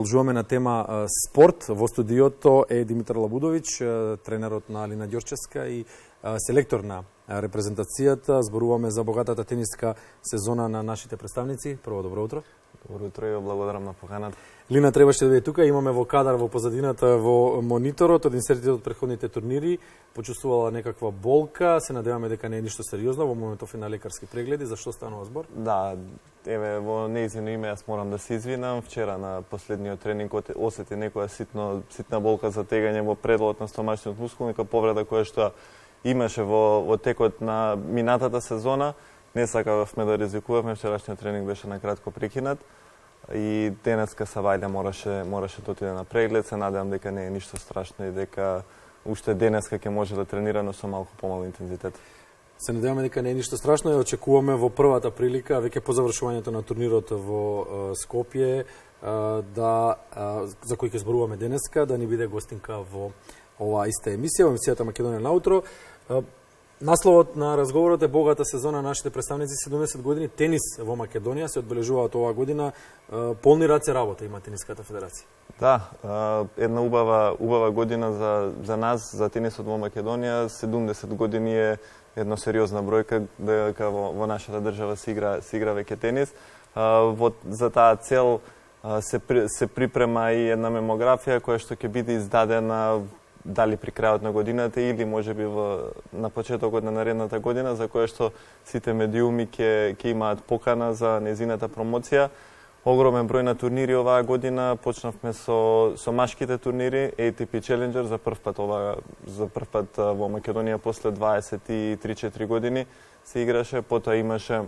Продолжуваме на тема спорт. Во студиото е Димитар Лабудовиќ, тренерот на Лина Ѓорчевска и селектор на репрезентацијата. Зборуваме за богатата тениска сезона на нашите представници. Прво, добро утро. Добро утро и благодарам на поканата. Лина требаше да биде тука. Имаме во кадар во позадината во мониторот од инсертите од претходните турнири. Почувствувала некаква болка. Се надеваме дека не е ништо сериозно. Во моментов и на лекарски прегледи. Зашто станува збор? Да, еве во нејзино име јас морам да се извинам. Вчера на последниот тренинг осети некоја ситна болка за тегање во пределот на стомачниот мускул, нека повреда која што имаше во текот на минатата сезона. Не сакавме да ризикуваме, вчерашниот тренинг беше на кратко прекинат и денеска Савајле мораше да отиде на преглед. Се надевам дека не е ништо страшно и дека уште денеска ќе може да тренира, но со малку помал интензитет. Се надеваме дека не е ништо страшно и очекуваме во првата прилика, веќе по завршувањето на турнирот во Скопје, за кој ќе зборуваме денеска, да ни биде гостинка во оваа иста емисија, во емисијата Македонија наутро. Насловот на разговорот е богата сезона на нашите представници, 70 години тенис во Македонија се одбележуваат оваа година. Полни раце работа има Тениската федерација. Да, една убава година за нас, за тенисот во Македонија. 70 години е една сериозна бројка, дека во нашата држава се игра веќе тенис. За таа цел се припрема и една мемографија која што ќе биде издадена дали при крајот на годината или можеби на почетокот на наредната година, за која што сите медиуми ќе имаат покана за нејзината промоција. Огромен број на турнири оваа година. Почнавме со машките турнири, ATP Challenger за прв пат во Македонија после 23-4 години се играше. Потоа имаше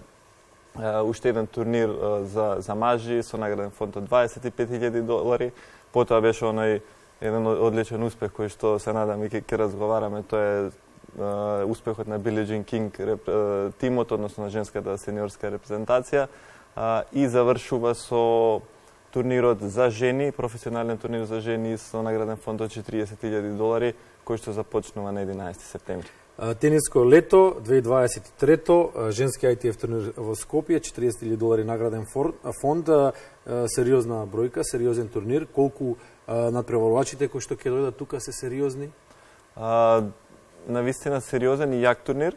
уште еден турнир за мажи со награден фонд од $25,000. Потоа беше онај еден одличен успех кој што се надам и ќе разговараме, тоа е успехот на Билли Джин Кинг тимот, односно на женската сениорска репрезентација, и завршува со турнирот за жени, професионален турнир за жени со награден фонд од $40,000, кој што започнува на 11 септември. Тениско лето 2023, женски ITF турнир во Скопје, $40,000 награден фонд, сериозна бројка, сериозен турнир. Колку надпреварувачите кои што ќе дојдат тука се сериозни? Навистина сериозен и јак турнир.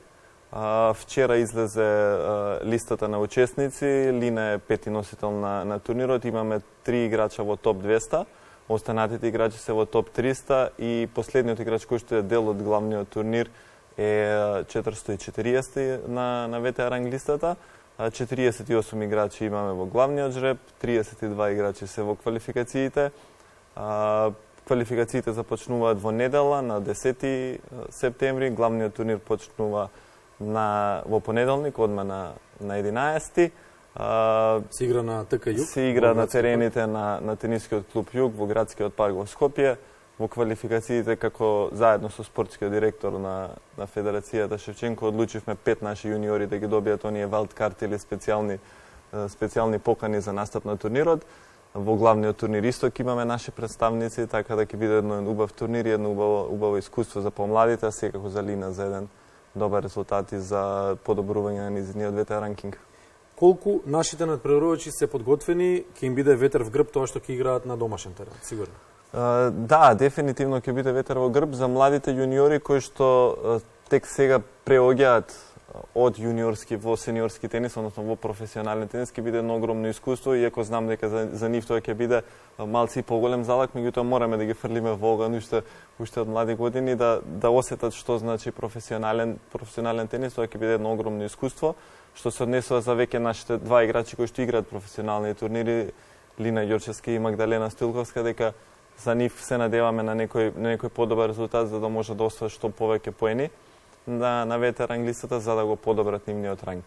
Вчера излезе листата на учесници. Лина е пети носител на турнирот. Имаме 3 играча во топ 200. Останатите играчи се во топ 300 и последниот играч кој што е дел од главниот турнир е 440 на ВТА ранг листата. 48 играчи имаме во главниот жреб, 32 играчи се во квалификациите. Квалификациите започнуваат во недела на 10 септември, главниот турнир почнува во понеделник, одма на 11. Се игра на ТК Југ? Се игра на терените на тенискиот клуб Југ во градскиот парк во Скопје. Во квалификациите, како заедно со спортскиот директор на Федерацијата Шевченко, одлучивме 5 наши јуниори да ги добијат оние валдкарти или специјални покани за настап на турнирот. Во главниот турнир исто ќе имаме наши представници, така да ќе биде еден убав турнир и едно убаво искуство за помладите, а секако за Лина за еден добар резултат и за подобрување на низиниот ВТА ранкинг. Колку нашите надпреварувачи се подготвени, ќе им биде ветер в грб тоа што ќе играат на домашен терен, сигурно? Да, дефинитивно ќе биде ветер во грб за младите јуниори кои што тек сега преоѓаат од јуниорски во сениорски тенис, односно во професионален тенис, ќе биде едно огромно искуство, иако знам дека за нив тоа ќе биде малци поголем залак, меѓутоа мораме да ги фрлиме во оган уште од млади години да осетат што значи професионален тенис. Тоа ќе биде едно огромно искуство, што се однесува за веќе нашите два играчи кои што играат професионални турнири, Лина Ѓорчевска и Магдалена Стилковска, дека за нив се надеваме на некој подобар резултат за да може да освојат што повеќе поени на ВТА ранг листата за да го подобрат нивниот ранг.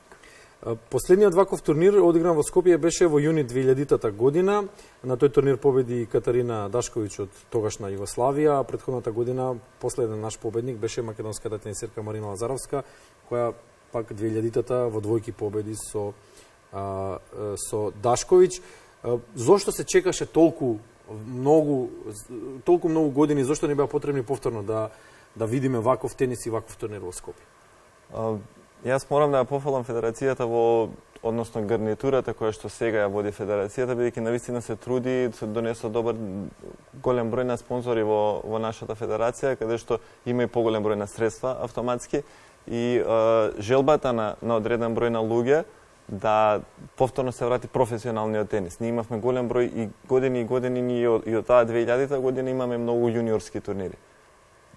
Последниот ваков турнир одигран во Скопје беше во јуни 2000 година. На тој турнир победи Катарина Дашковиќ од тогашна Југославија, а претходната година последен наш победник беше македонската тенисерка Марина Лазаровска, која пак 2000-та во двојки победи со Дашковиќ. Зошто се чекаше толку многу години, зошто не беа потребни повторно да видиме ваков тенис и ваков турнир во Скопје? Јас морам да ја пофалам Федерацијата во односно гарнитурата која што сега ја води федерацијата, бидејќи навистина се труди, се донесо голем број на спонзори во нашата федерација, каде што има и поголем број на средства автоматски и желбата на одреден број на луѓе да повторно се врати професионалниот тенис. Ние имавме голем број и години ние и од таа 2000 година имаме многу јуниорски турнири.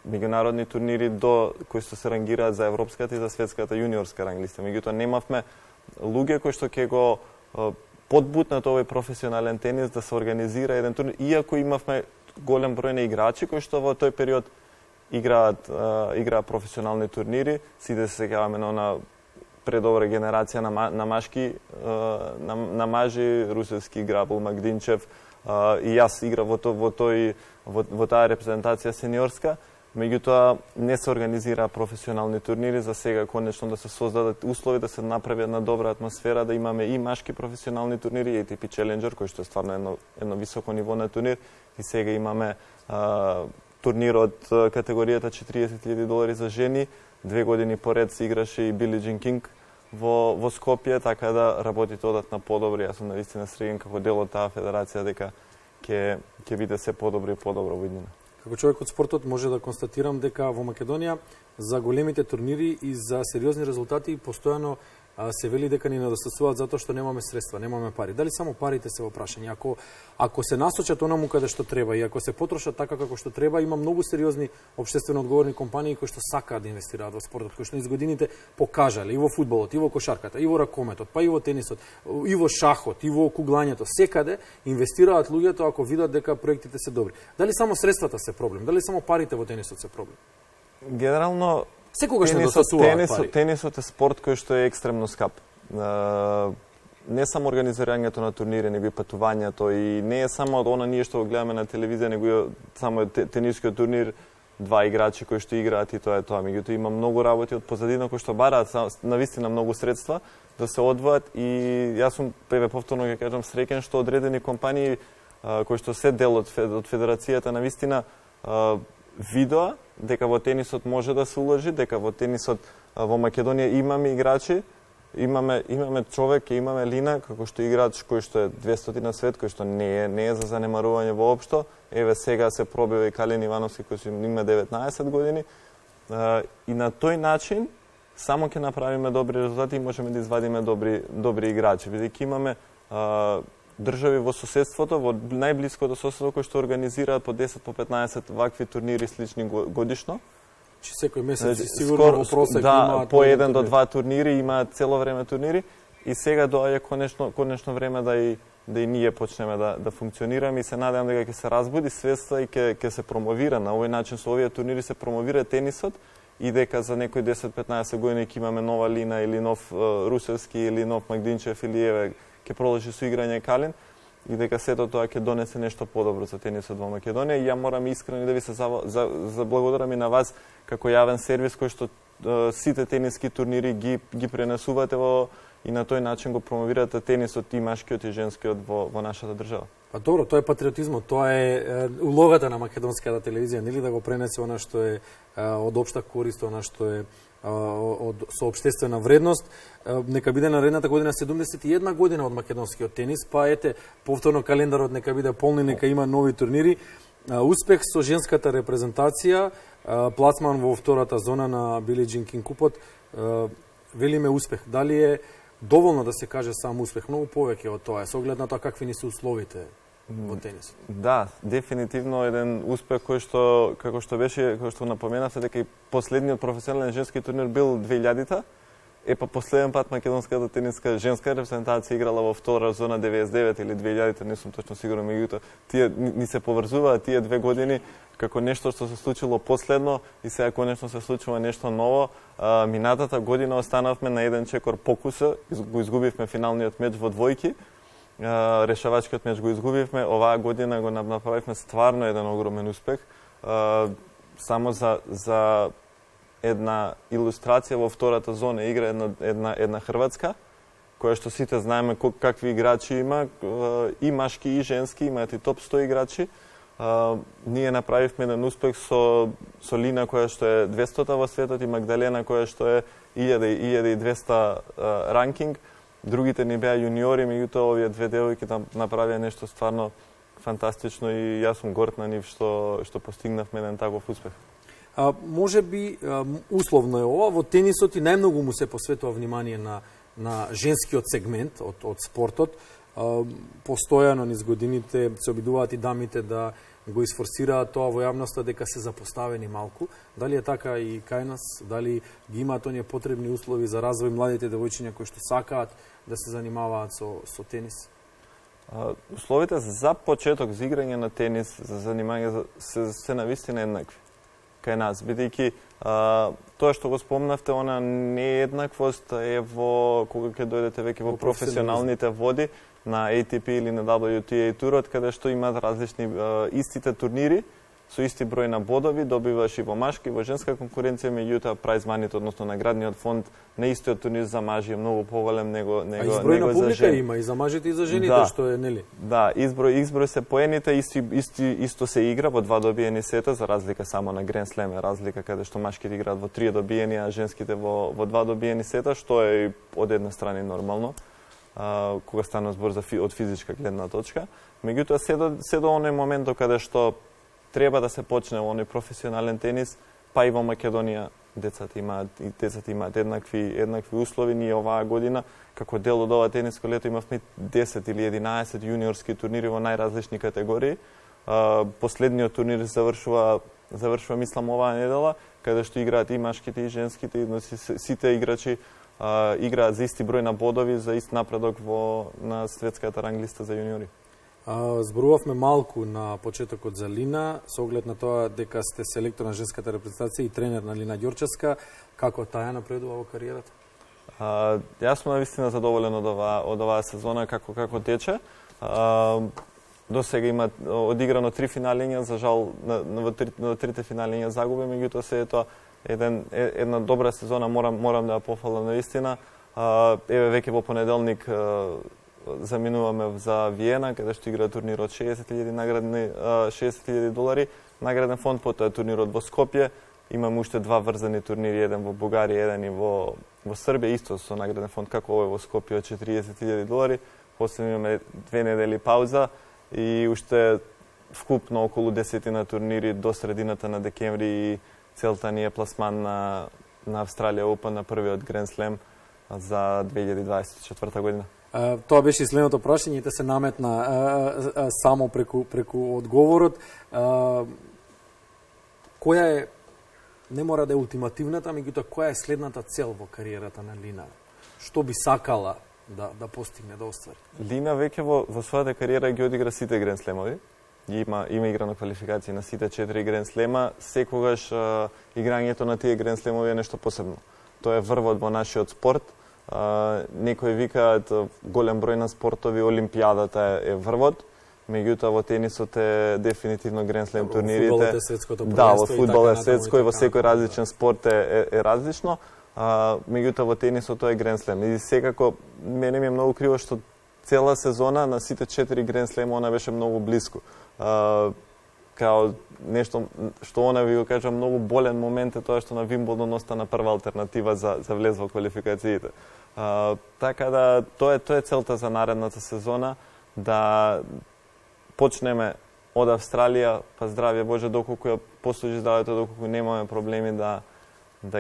Меѓународни турнири кои што се рангираат за европската и за светската јуниорска ранглиста. Меѓутоа немавме луѓе кои што ќе го подбутнат овој професионален тенис да се организира еден турнир, иако имавме голем број на играчи кои што во тој период играат професионални турнири. Сите се сеќаваме на она предобра генерација на машки, на мажи, Русевски, Грабл, Магдинчев, и јас играв во таа репрезентација сениорска. Меѓутоа не се организира професионални турнири, за сега конечно да се создадат услови да се направи една добра атмосфера, да имаме и машки професионални турнири, ATP Challenger, кој што е стварно едно високо ниво на турнир, и сега имаме турнир од категоријата $40,000 за жени. 2 години поред се играше и Били Джин Кинг во Скопје, така да работите одат на подобро. Јас сум навистина среќен како дел од таа федерација дека ќе биде се подобро и подобро во иднина. Како човек од спортот може да констатирам дека во Македонија за големите турнири и за сериозни резултати постојано се вели дека ни недостасуваат затоа што немаме средства, немаме пари. Дали само парите се во прашање? Ако се насочат онаму каде што треба и ако се потрошат така како што треба, има многу сериозни општествено одговорни компании кои што сакаат да инвестираат во спортот, кои што низ годините покажале и во фудбалот, и во кошарката, и во ракометот, па и во тенисот, и во шахот, и во куглањето, секаде инвестираат луѓето ако видат дека проектите се добри. Дали само средствата се проблем? Дали само парите во тенисот се проблем? Генерално секогаш недостасуваат пари. Тенисот е спорт кој што е екстремно скап. Не само организирањето на турнири, него и патувањето, и не е само она ние што го гледаме на телевизија, него и само тенискиот турнир, 2 играчи кои што играат и тоа е тоа. Меѓутоа има многу работи од позадина кои што бараат навистина многу средства да се одвојат, и јас сум повторно ќе кажам среќен што одредени компании кои што се дел од федерацијата навистина видоа дека во тенисот може да се уложи, дека во тенисот во Македонија имаме играчи, имаме човек, имаме Лина како што играч кој што е 200 на свет, кој што не е за занемарување воопшто. Еве сега се пробива и Калин Ивановски кој има 19 години. И на тој начин само ќе направиме добри резултати и можеме да извадиме добри играчи, бидејќи имаме држави во соседството, во најблиското соседство кои што организираат по 10 по 15 вакви турнири слични годишно. Че секој месец сигурно во просек имаат по 1 до 2 турнири, имаат цело време турнири, и сега доаѓа конечно време да и ние почнеме да функционираме, и се надевам дека ќе се разбуди свеста и ќе се промовира на овој начин. Со овие турнири се промовира тенисот, и дека за некои 10-15 години ќе имаме нова Лина или нов Русевски или нов Магдинчев или еве ќе продолжи со играње Калин, и дека сето тоа ќе донесе нешто подобро за тенисот во Македонија. И ја морам искрено да ви се заблагодарам и на вас како јавен сервис кој што сите тениски турнири ги пренесувате и на тој начин го промовирате тенисот и машкиот и женскиот во нашата држава. Па добро, тоа е патриотизмот, тоа е улогата на македонската телевизија, нели, да го пренесе она што е од општа корист, она што е со општествена вредност. Нека биде наредната година 71 година од македонскиот тенис, па ете, повторно календарот нека биде полни, нека има нови турнири. Успех со женската репрезентација, плацман во втората зона на Били Джин Кинг купот. Велиме успех. Дали е доволно да се каже само успех? Многу повеќе од тоа, со оглед на тоа какви ни се условите во тенисот. Да, дефинитивно еден успех кој што, како што напоменавте, дека и последниот професионален женски турнир бил 2000-та. Па последен пат македонската тениска женска репрезентација играла во втора зона 99 или 2000-та, не сум точно сигурен, меѓутоа тие ни се поврзуваат тие 2 години како нешто што се случило последно, и сега конечно се случува нешто ново. Минатата година останавме на еден чекор покуса, го изгубивме финалниот меч во двојки. Решавачкиот меч го изгубивме. Оваа година го направивме стварно еден огромен успех. Само за една илустрација, во втората зона игра една хрватска, која што сите знаеме какви играчи има, и машки и женски, имаат и топ 100 играчи. Ние направивме еден успех со Лина која што е 200-та во светот и Магдалена која што е 1200 ранкинг. Другите ни беа јуниори, меѓутоа овие две девојки направија нешто стварно фантастично и јас сум горд на нив што постигнавме еден таков успех. Може би условно е ова, во тенисот и најмногу му се посветува внимание на женскиот сегмент од спортот. Постојано низ годините се обидуваат и дамите да го изфорсираат тоа во јавноста дека се запоставени малку. Дали е така и кај нас? Дали ги имаат оние потребни услови за развој младите девојчиња кои што сакаат да се занимаваат со тенис? Условите за почеток за играње на тенис, за занимање се навистина еднакви кај нас, бидејќи тоа што го спомнавте, она нееднаквост е кога ќе дојдете веќе во професионалните води на ATP или на WTA турот, каде што имаат различни истите турнири со исти број на бодови, добиваш и во машки и во женска конкуренција, меѓутоа прайз маните, односно наградниот фонд на истиот турнир за мажи е многу поголем него за жени. А изброј на публика има и за мажите и за жените, што е, нели? Да, изброј се поените, исто се игра во 2 добиени сета, за разлика само на Grand Slam е разлика каде што машките играат во 3 добиени, а женските во 2 добиени сета, што е од една страна нормално, кога стана збор од физичка гледна точка. Меѓутоа се до оној момент до каде што треба да се почне оној професионален тенис, па и во Македонија децата имаат еднакви услови. Ние оваа година, како дел од ова тениско лето, имавме 10 или 11 јуниорски турнири во најразлични категории. Последниот турнир завршува мислам оваа недела, каде што играат и машките и женските, сите играчи играат за исти број на бодови, за ист напредок на светската ранглиста за јуниори. Зборувавме малку на почетокот за Лина, со оглед на тоа дека сте селектор на женската репрезентација и тренер на Лина Ѓорчевска. Како таа напредува во кариерата? Јас сум навистина задоволен од оваа сезона како тече. До сега има одиграно 3 финалиња, за жал во трите финалиња загуби, меѓутоа се е тоа една добра сезона, морам да ја пофалам навистина. Еве веќе во понеделник заминуваме за Виена, каде што игра турнирот $60,000 награден фонд, потоа турнирот во Скопје. Имаме уште 2 врзани турнири, еден во Бугарија, еден и во Србија, исто со награден фонд како овој во Скопје од $40,000. После имаме 2 недели пауза и уште вкупно околу 10 турнири до средината на декември и целта ни е пласман на Австралија Open на првиот Grand Slam за 2024 година. Тоа беше и следното прашање и те се наметна само преку одговорот. Која е, не мора да е ултимативната, меѓутоа која е следната цел во кариерата на Лина? Што би сакала да постигне, да оствари? Лина веќе во својата кариера ги одигра сите Grand Slam-ови. Има играно квалификации на сите 4 Grand Slam-а. Секогаш играњето на тие Grand Slam-ови е нешто посебно. Тоа е врвот во нашиот спорт. Некои викаат голем број на спортови, олимпијадата е врвот, меѓутоа во тенисот е дефинитивно Grand Slam турнирите. Во фудбалот е светското првенство. Да, во фудбал е светско и во секој различен спорт е различно. Меѓутоа во тенисот тоа е Grand Slam. И секако мене ми е многу криво што цела сезона на сите 4 Grand Slam она беше многу блиску. Као нешто што она ви го кажа многу болен момент е тоа што на Вимблдон остана прва алтернатива за влез во квалификациите. Така да тоа е целта за наредната сезона, да почнеме од Австралија, па здравје Боже, доколку ја послужи здравјето, доколку немаме проблеми да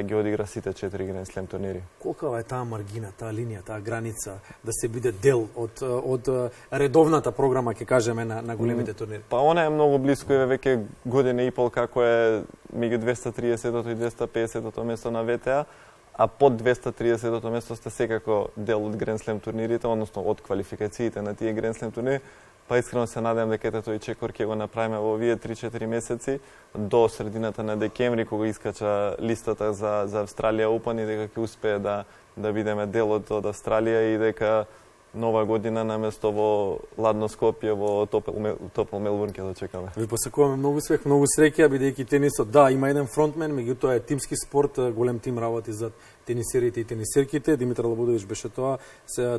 ги одигра сите 4 Grand Slam турнири. Колкава е таа маргина, таа линија, таа граница да се биде дел од редовната програма, ќе кажеме, на големите турнири? Па она е многу блиско, еве веќе година и пол како е меѓу 230-тото и 250-тото место на ВТА, а под 230-тото место сте секако дел од Grand Slam турнирите, односно од квалификациите на тие Grand Slam турнири. Па искрено се надевам дека тој чекор ќе го направиме во овие 3-4 месеци до средината на декември, кога искача листата за Австралија Open, и дека ќе успее да бидеме дел од Австралија и дека нова година наместо во ладно Скопје, во топол Мелбурн ќе дочекаме. Ви посакуваме многу успех, многу среќа, бидејќи тенисот, да, има еден фронтмен, меѓутоа е тимски спорт, голем тим работи за тенисерите и тенисерките. Димитар Лабудович беше тоа,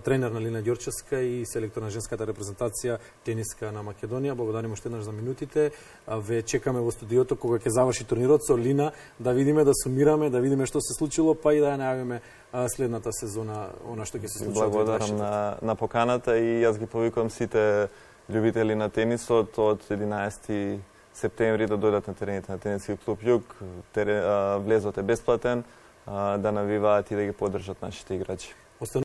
тренер на Лина Ѓорчевска и селектор на женската репрезентација тениска на Македонија. Благодарим уште еднаш за минутите. Ве чекаме во студиото кога ќе заврши турнирот со Лина, да видиме, да сумираме, да видиме што се случило, па и да ја најавиме следната сезона, она што ќе се случи. Благодарам на поканата и јас ги повикувам сите љубители на тенисот од 11 септември да дојдат на терените на Тениски клуб Југ. Влезот е бесплатен, да навиваат и да ги поддржат нашите играчи.